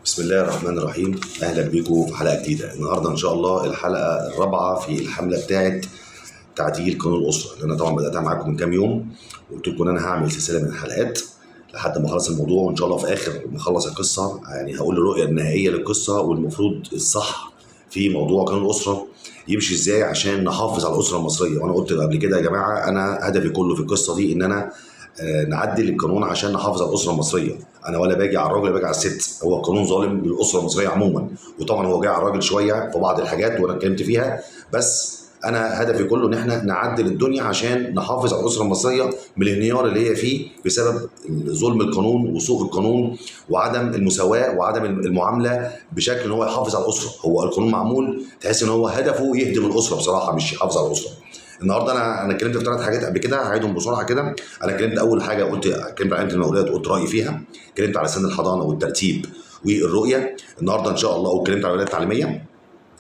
بسم الله الرحمن الرحيم. اهلا بيكم في حلقه جديده. النهارده ان شاء الله الحلقه الرابعه في الحمله بتاعه تعديل قانون الاسره اللي انا طبعا بداتها معاكم من كام يوم، وقلت لكم ان انا هعمل سلسله من الحلقات لحد ما اخلص الموضوع، وان شاء الله في اخر ما اخلص القصه يعني هقول الرؤيه النهائيه للقصه والمفروض الصح في موضوع قانون الاسره يمشي ازاي عشان نحافظ على الاسره المصريه. وانا قلت قبل كده يا جماعه انا هدفي كله في القصه دي ان انا نعدل القانون عشان نحافظ على الاسره المصريه. انا ولا باجي على الراجل ولا باجي على الست، هو القانون ظالم للاسره المصريه عموما، وطبعا هو جاي على الراجل شويه في بعض الحاجات وانا اتكلمت فيها، بس انا هدفي كله ان احنا نعدل الدنيا عشان نحافظ على الاسره المصريه من الانهيار اللي هي فيه بسبب ظلم القانون وسوء القانون وعدم المساواه وعدم المعامله بشكل ان هو يحافظ على الاسره. هو القانون معمول تحس ان هو هدفه يهدم الاسره بصراحه، مش يحافظ على الاسره. النهارده انا اتكلمت في 3 حاجات قبل كده هعيدهم بسرعه كده. انا اتكلمت اول حاجه اتكلمت عن المقاولات وقلت رايي فيها، اتكلمت على سن الحضانه والترتيب والرؤيه. النهارده ان شاء الله واتكلمت على الولايات التعليميه.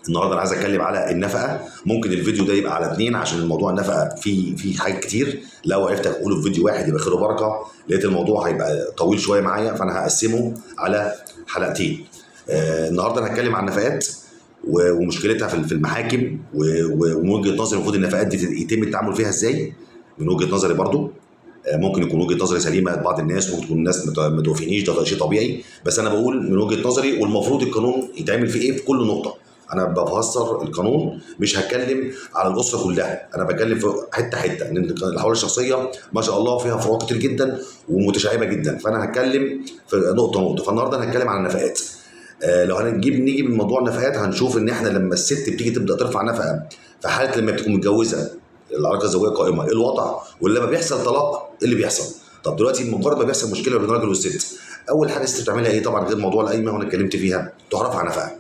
النهارده انا عايز اتكلم على النفقه. ممكن الفيديو ده يبقى على 2 عشان الموضوع النفقه فيه حاجات كتير، لو عرفت اقوله في فيديو واحد يبقى خير وبركه. لقيت الموضوع هيبقى طويل شويه معايا فانا هقسمه على حلقتين. النهارده انا هتكلم عن النفقات ومشكلتها في المحاكم، ومن وجهه نظري المفروض النفقات دي يتم التعامل فيها ازاي من وجهه نظري برضو. ممكن يكون وجهه نظري سليمه لبعض الناس، ممكن تكون الناس ما توافقنيش، ده شيء طبيعي، بس انا بقول من وجهه نظري والمفروض القانون يتعمل فيه ايه في كل نقطه. انا بفسر القانون، مش هتكلم على الاسره كلها، انا بتكلم في حته حته، لان الاحوال الشخصيه ما شاء الله فيها فروق كتير جدا ومتشعبه جدا، فانا هتكلم في نقطه نقطه. فالنهارده هنتكلم عن النفقات. لو نيجي من موضوع النفقات هنشوف ان احنا لما الست بتيجي تبدا ترفع نفقه في حاله لما بتكون متجوزه العلاقه الزوجيه قائمه، ايه الوضع؟ ولما بيحصل طلاق ايه اللي بيحصل؟ طب دلوقتي مجرد ما بيحصل مشكله بين الراجل والست، اول حاجه الست بتعملها ايه؟ طبعا غير موضوع القايمه وانا اتكلمت فيها، تروح رافعه نفقه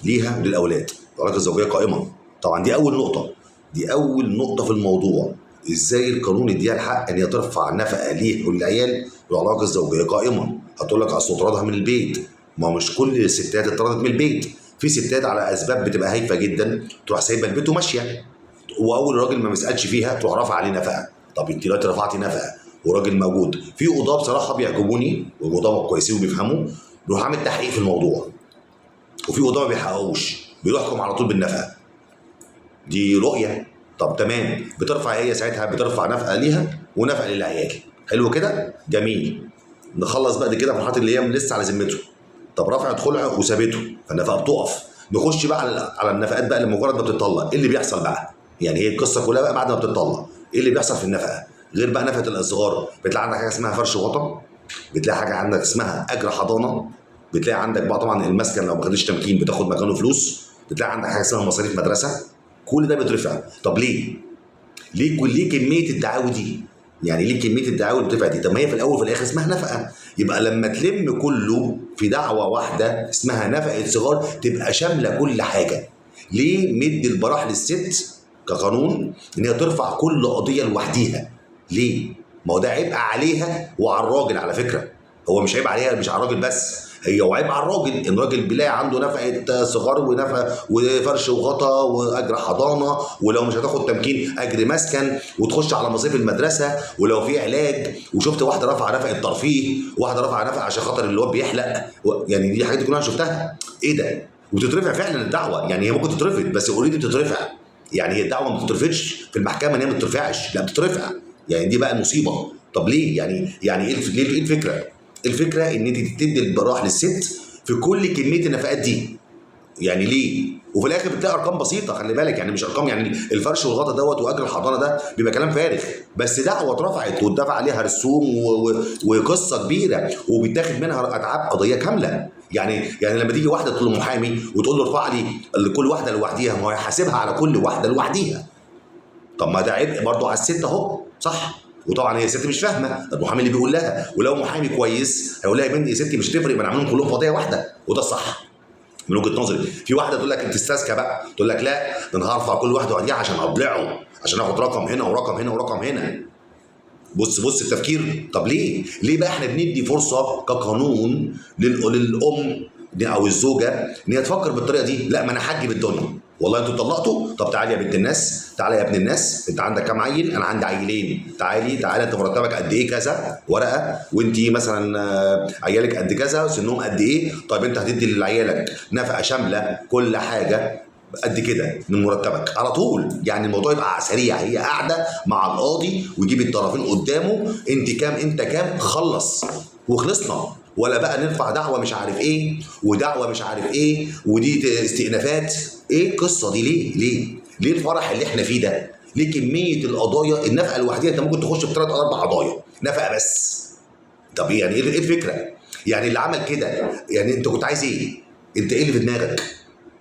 ليها وللاولاد، العلاقه الزوجيه قائمه. طبعا دي اول نقطه، دي اول نقطه في الموضوع. ازاي القانون يديها الحق ان هي ترفع نفقه ليه وللعيال والعلاقه الزوجيه قائمه؟ هتقول لك اصل طردها من البيت. ما مش كل الستات اتطردت من البيت، في ستات على اسباب بتبقى هايفه جدا تروح سايبه البيت وماشيه، واول راجل ما مسالش فيها تروح رافعه عليه نفقه. طب انت دلوقتي رفعتي نفقه وراجل موجود، في قضاه بصراحه بيعجبوني وقضاه كويسين وبيفهموا، بيروح عامل تحقيق في الموضوع، وفي قضاه ما بيحققوش بيحكم على طول بالنفقه. دي رؤيه. طب تمام، بترفع هي ساعتها بترفع نفقه ليها ونفقه للعيال، حلو كده جميل. نخلص بقى كده في الحالات اللي هي لسه على ذمته. طب رفعت خلع وسابته فالنفقه بتقف. نخش بقى على النفقات بقى لمجرد ما بتطلق، ايه اللي بيحصل بقى؟ يعني هي القصه كلها بقى بعد ما بتطلق ايه اللي بيحصل في النفقه؟ غير بقى نفقه الاصغار، بتلاقي عندك حاجه اسمها فرش وغطا، بتلاقي حاجه عندك اسمها اجر حضانه، بتلاقي عندك بقى طبعا المسكن لو ما خدتش تمكين بتاخد مكانه فلوس، بتلاقي عندك حاجه اسمها مصاريف مدرسه. كل ده بيترفع. طب ليه؟ ليه كميه الدعاوي دي؟ يعني ليه كميه الدعاوي اللي بتدفع دي؟ طب ما هي في الاول وفي الاخر اسمها نفقه. يبقى لما تلم كله في دعوه واحده اسمها نفقه صغار تبقى شامله كل حاجه. ليه مدي البراح للست كقانون ان هي ترفع كل قضيه لوحديها؟ ليه؟ ما هو ده عبء عليها وعلى الراجل على فكره. هو مش عيب عليها، مش على الراجل بس، هي وعيب على الراجل. ان الراجل بيلاقي عنده نفقه صغار ونفقه وفرش وغطا واجر حضانه، ولو مش هتاخد تمكين اجر مسكن، وتخش على مصاريف المدرسه، ولو في علاج، وشفت واحده رافعه نفقه ترفيه، واحده رافعه نفقه عشان خاطر اللي هو بيحلق، يعني دي حاجات كلها شفتها. ايه ده؟ وتترفع فعلا الدعوه، يعني هي ممكن تترفض بس اوريدي بتترفع. يعني هي الدعوه ما بتترفضش في المحكمه ان هي ما بتترفعش، لا بتترفع. يعني دي بقى المصيبه. طب ليه؟ يعني ايه الفكره؟ الفكره ان انت تدي البراح للست في كل كميه النفقات دي. يعني ليه؟ وفي الاخر بتلاقي ارقام بسيطه، خلي بالك، يعني مش ارقام، يعني الفرش والغطا دوت واجر الحضانه ده بيبقى كلام فارغ، بس دعوه اترفعت واتدفع عليها رسوم وقصه كبيره وبيتاخد منها اتعاب قضيه كامله. يعني لما تيجي واحده تطلب محامي وتقول له ارفع لي كل واحده لوحديها، ما هو هيحاسبها على كل واحده لوحديها. طب ما ده عبء برضه على الست اهو، صح؟ وطبعا هي الست مش فاهمه المحامي اللي بيقول لها، ولو محامي كويس هيقول لها يا بنتي يا ستي مش تفرق، ما نعملهم كلهم في قضيه واحده، وده الصح من وجهه نظري. في واحده تقول لك انت تستذكى بقى، تقول لك لا ده انا هرفع كل واحده واديها عشان اضلعه، عشان اخد رقم هنا ورقم هنا ورقم هنا. بص التفكير. طب ليه بقى احنا بندي فرصه كقانون للام او الزوجه ان هي تفكر بالطريقه دي؟ لا ما انا هحجب الدنيا، والله انتوا اتطلقتوا؟ طب تعالي يا بنت الناس، تعالى يا ابن الناس، انت عندك كام عيل؟ انا عندي عيلين. تعالى انت مرتبك قد ايه؟ كذا ورقه. وانت مثلا عيالك قد كذا، سنهم قد ايه؟ طيب انت هتدي لعيالك نفقه شامله كل حاجه قد كده من مرتبك على طول. يعني الموضوع يبقى سريع، هي قاعده مع القاضي ويجيب الطرفين قدامه، انت كام انت كام، خلص وخلصنا. ولا بقى نرفع دعوه مش عارف ايه ودعوه مش عارف ايه ودي استئنافات. ايه القصه دي؟ ليه الفرح اللي احنا فيه ده؟ ليه كميه القضايا؟ النفقه الوحيده انت ممكن تخش في 3 أو 4 قضايا نفقه بس. طب يعني ايه الفكره؟ يعني اللي عمل كده، يعني انت كنت عايز ايه؟ انت ايه اللي في دماغك؟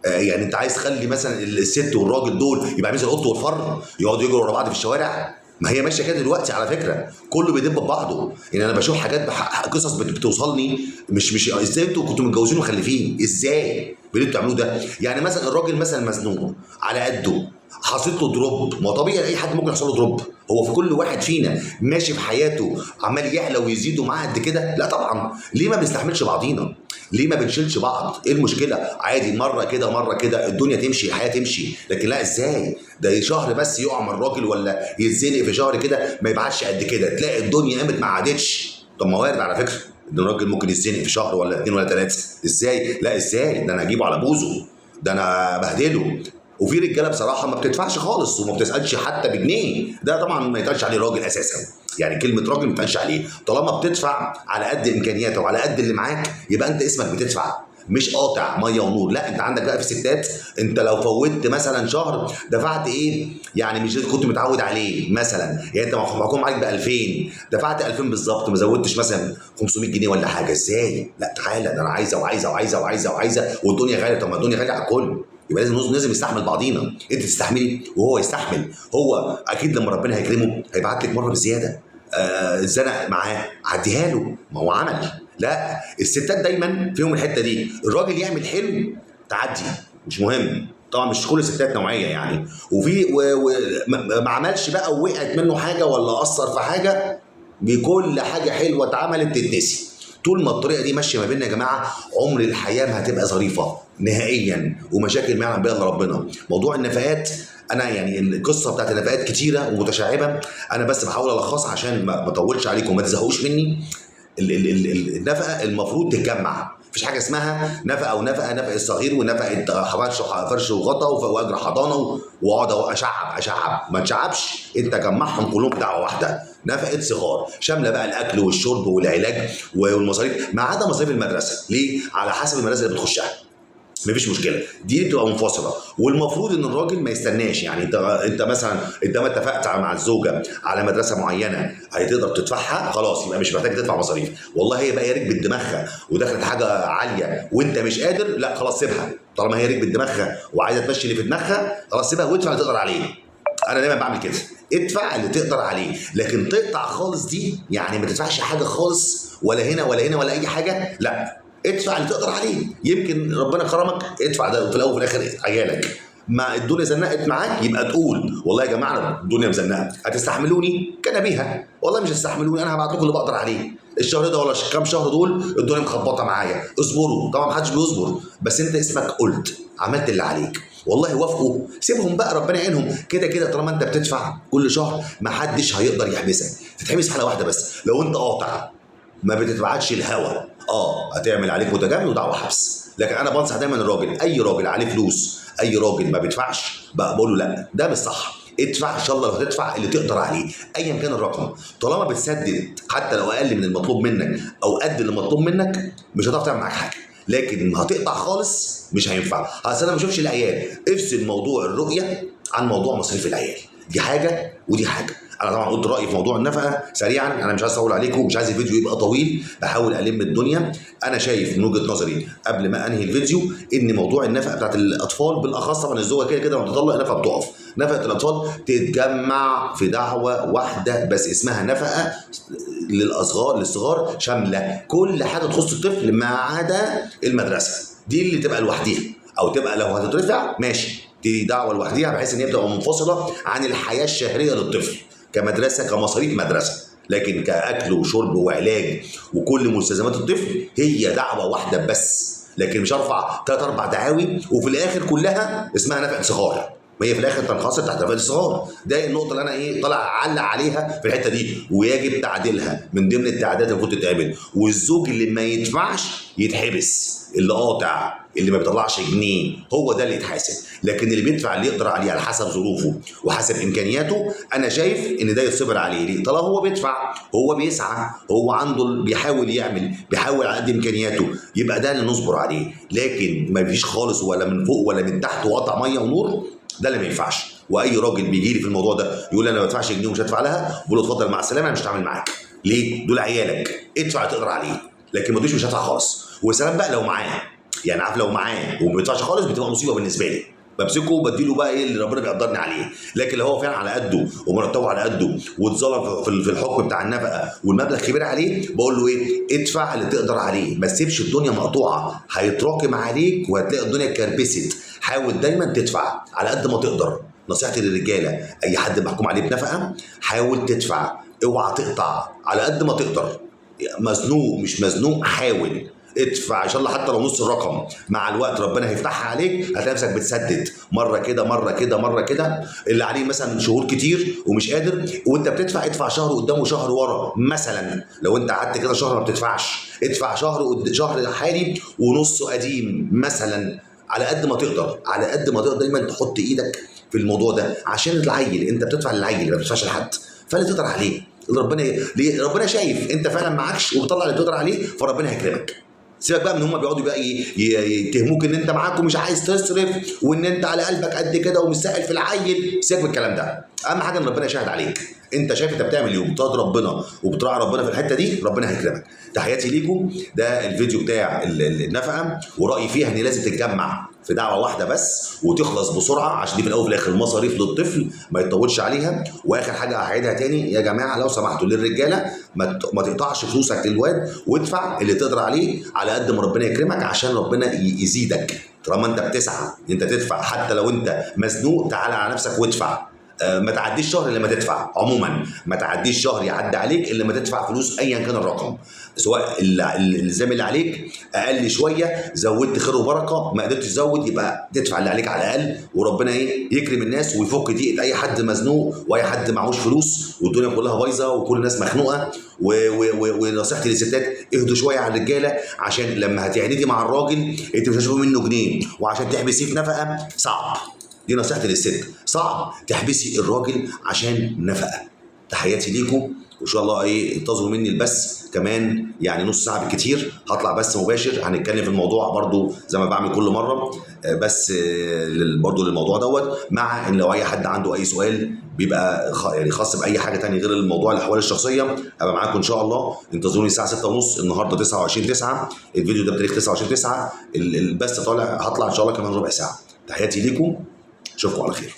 يعني انت عايز تخلي مثلا الست والراجل دول يبقى عامل زي القط والفر، يقعدوا يجروا ورا بعض في الشوارع؟ ما هي ماشيه كده دلوقتي على فكره، كله بيدب ببعضه. يعني انا بشوف حاجات قصص بتوصلني، مش ازاي انتوا كنتوا متجوزين ومخلفين؟ ازاي اللي انتوا بتعملوه ده؟ يعني مثلا الراجل مثلا مزنوق على قده، حاصل له دروب. ما هو طبيعي اي حد ممكن يحصل له دروب، هو في كل واحد فينا ماشي في حياته عمال يعلى ويزيد ومعاه قد كده؟ لا طبعا. ليه ما بنستحملش بعضينا؟ ليه ما بنشيلش بعض؟ ايه المشكله؟ عادي، مره كده مره كده، الدنيا تمشي، الحياه تمشي. لكن لا، ازاي ده شهر بس يقع من الراجل ولا يتزنق في شهر كده ما يبعتش قد كده، تلاقي الدنيا قامت ما عادتش؟ طب ما وارد على فكره ان الراجل ممكن يتزنق في شهر ولا 2 ولا 3. ازاي؟ لا ازاي؟ ده انا اجيبه على بوزه، ده انا بهدله. وفي رجاله بصراحه ما بتدفعش خالص وما بتسالش حتى بجنيه، ده طبعا ما يتقالش عليه راجل اساسا. يعني كلمه راجل ما يتقالش عليه. طالما بتدفع على قد امكانياتك وعلى قد اللي معاك، يبقى انت اسمك بتدفع، مش قاطع ميه ونور. لا، انت عندك بقى في ستات، انت لو فوتت مثلا شهر دفعت ايه يعني مش كنت متعود عليه مثلا، يعني انت محكوم عليك ب 2000 دفعت 2000 بالظبط، ما زودتش مثلا 500 جنيه ولا حاجه. ازاي؟ لا تعالى، ده انا عايزه وعايزه وعايزه وعايزه وعايزه والدنيا غاليه. طب ما الدنيا غاليه على الكل، يبقى لازم نستحمل بعضينا. انت تستحملي وهو يستحمل. هو اكيد لما ربنا هيكرمه هيبعت لك مره بزياده. اتزنق معاه عديها له، ما هو عمل. لا، الستات دايما فيهم الحته دي، الراجل يعمل حلو تعدي مش مهم. طبعا مش كل الستات نوعيه يعني، وفي ما عملش بقى ووقعت منه حاجه ولا اثر في حاجه، بكل حاجه حلوه اتعملت تتنسي. طول ما الطريقه دي ماشيه ما بيننا يا جماعه، عمر الحياه ما هتبقى ظريفه نهائيا، ومشاكل ما يعلم بها الا ربنا. موضوع النفقات، انا يعني القصه بتاعت النفقات كتيره ومتشعبه، انا بس بحاول الخصها عشان ما اطولش عليكم وما تزهقوش مني. النفقه المفروض تتجمع، مفيش حاجه اسمها نفقه ونفقه، نفقه الصغير ونفقه فرش وغطا واجر حضانه واقعد اشعب. ما تشعبش، انت جمعهم كلهم في دعوه واحده. نفقه صغار شامله بقى الاكل والشرب والعلاج والمصاريف، ما عدا مصاريف المدرسه. ليه؟ على حسب المدرسه اللي بتخشها، مفيش مشكله، دي بتبقى منفصله. والمفروض ان الراجل ما يستناش. يعني انت مثلا انت ما اتفقت مع الزوجه على مدرسه معينه هتقدر تدفعها، خلاص يبقى مش محتاج تدفع مصاريف. والله هي بقى ركبت دماغها ودخلت حاجه عاليه وانت مش قادر، لا خلاص سيبها. طالما هي ركبت دماغها وعايزه تمشي اللي في دماغها، خلاص سيبها وادفع اللي تقدر عليه. انا دايما بعمل كده، ادفع اللي تقدر عليه. لكن تقطع خالص دي يعني ما تدفعش حاجه خالص، ولا هنا ولا هنا ولا اي حاجه، لا. ادفع اللي تقدر عليه، يمكن ربنا كرمك ادفع ده، وفي الاول وفي الاخر عيالك. ما الدنيا زنقت معاك يبقى تقول والله يا جماعه الدنيا مزنقه، هتستحملوني كان بيها، والله مش هتستحملوني انا هبعت لكم اللي بقدر عليه. الشهر ده ولا كام شهر دول الدنيا مخبطه معايا، اصبروا. طبعا محدش بيصبر، بس انت اسمك قلت عملت اللي عليك. والله وافقوا، سيبهم بقى ربنا يعينهم. كده كده طالما انت بتدفع كل شهر محدش هيقدر يحبسك. تتحبس حاله واحده بس، لو انت قاطع ما بتتبعتش الهوا، هتعمل عليك متجامل ودعوه حبس. لكن انا بنصح دايما الراجل، اي راجل عليه فلوس، اي راجل ما بيدفعش بقول له لا، ده مش صح. ادفع ان شاء الله، لو هتدفع اللي تقدر عليه ايا كان الرقم، طالما بتسدد حتى لو اقل من المطلوب منك او قد اللي مطلوب منك، مش هتعرف تعمل معاك حاجه. لكن هتقطع خالص مش هينفع. اصل انا ما بشوفش العيال. افصل موضوع الرؤيه عن موضوع مصاريف العيال، دي حاجه ودي حاجه. انا طبعا قلت رايي في موضوع النفقه سريعا، انا مش عايز اطول عليكم، مش عايز الفيديو يبقى طويل، بحاول الم الدنيا. انا شايف من وجهه نظري قبل ما انهي الفيديو ان موضوع النفقه بتاعت الاطفال بالاخص، طبعا الزوجه كده كده لما بتطلق النفقه بتقف. نفقه الاطفال تتجمع في دعوه واحده بس، اسمها نفقه للصغار شامله كل حاجه تخص الطفل ما عدا المدرسه، دي اللي تبقى لوحديها. او تبقى لو هتترفع ماشي، دي دعوه لوحديها بحيث ان هي بتبقى منفصله عن الحياه الشهريه للطفل كمدرسه، كمصاريف مدرسه. لكن كاكل وشرب وعلاج وكل مستلزمات الطفل هي دعوه واحده بس. لكن مش هرفع 3 4 دعاوي وفي الاخر كلها اسمها نفقه صغار، ما هي في الاخر تنحصر تحت نفقه الصغار. ده النقطه اللي انا طالع اعلق عليها في الحته دي، ويجب تعديلها من ضمن التعديلات اللي المفروض تتعمل. والزوج اللي ما يدفعش يتحبس، اللي قاطع، اللي ما بيطلعش جنيه، هو ده اللي يتحاسب. لكن اللي بيدفع اللي يقدر عليه على حسب ظروفه وحسب امكانياته، انا شايف ان ده يتصبر عليه. ليه؟ طالما هو بيدفع، هو بيسعى، هو عنده بيحاول يعمل، بيحاول على قد امكانياته، يبقى ده اللي نصبر عليه. لكن ما فيش خالص ولا من فوق ولا من تحت وقطع ميه ونور، ده اللي ما ينفعش. واي راجل بيجي لي في الموضوع ده يقول لي انا ما بدفعش جنيه ومش هدفع لها، بقول له اتفضل مع السلامه، انا مش هتعامل معاك. ليه؟ دول عيالك، ادفع اللي تقدر عليه، لكن ما تقولش مش هدفع خالص. وسلام بقى لو معاه، يعني عارف لو معاه وما بيدفعش خالص بتبقى مصيبه بالنسبه لي، بمسكه وبديله بقى ايه اللي ربنا بيقدرني عليه. لكن لو هو فعلا على قده ومرتبه على قده واتظلم في الحكم بتاع النفقه والمبلغ كبير عليه، بقول له ايه؟ ادفع اللي تقدر عليه، ما تسيبش الدنيا مقطوعه، هيتراكم عليك وهتلاقي الدنيا اتكربست. حاول دايما تدفع على قد ما تقدر. نصيحتي للرجاله، اي حد محكوم عليه بنفقه حاول تدفع، اوعى تقطع، على قد ما تقدر. مزنوق مش مزنوق حاول ادفع ان شاء الله حتى لو نص الرقم. مع الوقت ربنا هيفتحها عليك، هتلاقي نفسك بتسدد مره كده مره كده مره كده. اللي عليه مثلا شهور كتير ومش قادر وانت بتدفع، ادفع شهر قدام وشهر ورا. مثلا لو انت قعدت كده شهر ما بتدفعش، ادفع شهر حالي ونصه قديم مثلا، على قد ما تقدر. على قد ما تقدر دايما تحط ايدك في الموضوع ده عشان العيل، انت بتدفع للعيل ما بتدفعش لحد، فاللي تقدر عليه ربنا شايف انت فعلا معكش وبتطلع اللي تقدر عليه، فربنا هيكرمك. سيبك بقى من هم بيقعدوا بقى يتهموك ان انت معاك ومش عايز تصرف وان انت على قلبك قد كده ومش سائل في العيل. سيبك من الكلام ده، اهم حاجه ان ربنا يشهد عليك. انت شايف انت بتعمل ايه وبتقعد ربنا وبتراعي ربنا في الحته دي، ربنا هيكرمك. تحياتي ليكم. ده الفيديو بتاع النفقه، ورايي فيها ان لازم تتجمع في دعوه واحده بس وتخلص بسرعه، عشان دي في الاول وفي الاخر مصاريف للطفل ما يطولش عليها. واخر حاجه هعيدها تاني يا جماعه لو سمحتوا للرجاله، ما تقطعش فلوسك للواد، وادفع اللي تقدر عليه على قد ما ربنا يكرمك عشان ربنا يزيدك. طالما انت بتسعى انت تدفع، حتى لو انت مزنوق تعالى على نفسك وادفع. ما تعديش شهر الا ما تدفع. عموما ما تعديش شهر يعدي عليك الا ما تدفع فلوس ايا كان الرقم، سواء الالزام اللي عليك اقل شويه، زودت خير وبركه، ما قدرتش تزود يبقى تدفع اللي عليك على الاقل، وربنا يكرم الناس ويفك ضيقه اي حد مزنوق واي حد معهوش فلوس والدنيا كلها بايظه وكل الناس مخنوقه. ونصيحتي للستات، اهدوا شويه على الرجاله، عشان لما هتعندي مع الراجل انت مش هتشوفي منه جنيه، وعشان تحبسيه في نفقه صعب. دي نصيحتي للست، صعب تحبسي الراجل عشان نفقه. تحياتي ليكم، وان شاء الله انتظروا مني البث كمان يعني نص ساعه بالكتير، هطلع بث مباشر هنتكلم في الموضوع برضو زي ما بعمل كل مره، بس برضو للموضوع دوت. مع ان لو اي حد عنده اي سؤال بيبقى يعني خاص باي حاجه ثانيه غير الموضوع الاحوال الشخصيه، هبقى معاكم ان شاء الله. انتظروني الساعه 6:30 النهارده 29/9، الفيديو ده بتاريخ 29/9، البث طالع، هطلع ان شاء الله كمان ربع ساعه. تحياتي ليكم، اشوفكم على خير.